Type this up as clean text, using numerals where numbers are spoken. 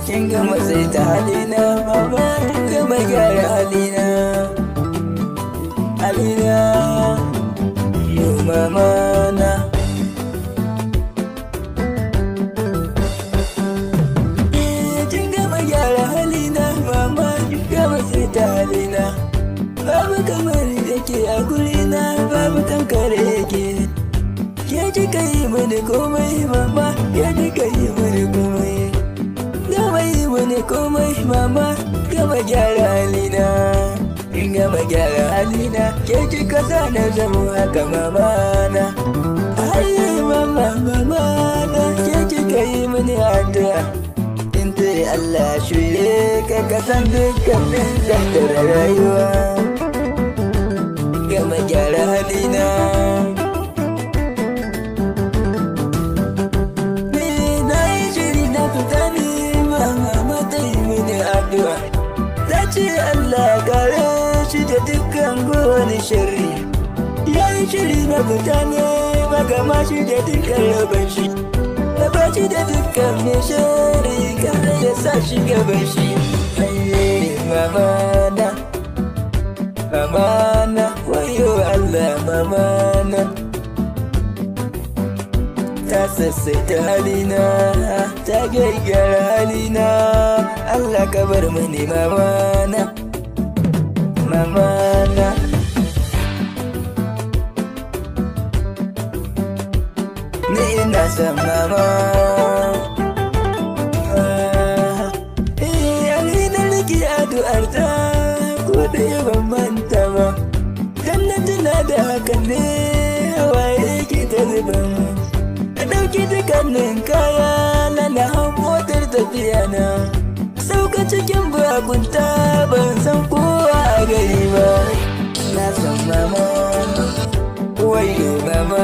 kin gama sai ta halina mama, kin gama gyara halina, halina yo mama na. Kin gama gyara halina mama, kin gama sai ta halina, babu kamar yake a gurina, babu kankare yake. Ya kika yi mini komai mama, ya kika yi mini komai, gama yi mini komai mama, gama gyara halina, gama gyara halina, ke kika sa na zama haka mama na. Ayi mama mama na, ke kika yi mini addu'a, in ta Allah shirye ka kasan dukkanin zantar rayuwa, gama gyara halina. Ta ce Allah kare shi da dukkan kowane shirri, ya yi shiri na fita ne magama shi da dukkan rabon shi, raba shi da dukkan mai shari kare ya sa shi gaban shi. Aye mama na, wayo Allah mama na, ta sassaita halina, ta gyara halina, Allah ka bar mini mama na, mama na. Ni ina son mama, halina nake addu'ar ta, ko da yawan manta ba, dan na tuna da hakan ne hawaye ke ta zuban. Ɗauki dukkanin kaya na hau motar tafiya na, sauka cikin bakunta ban san kowa a gari ba. Na san mama, wayo mama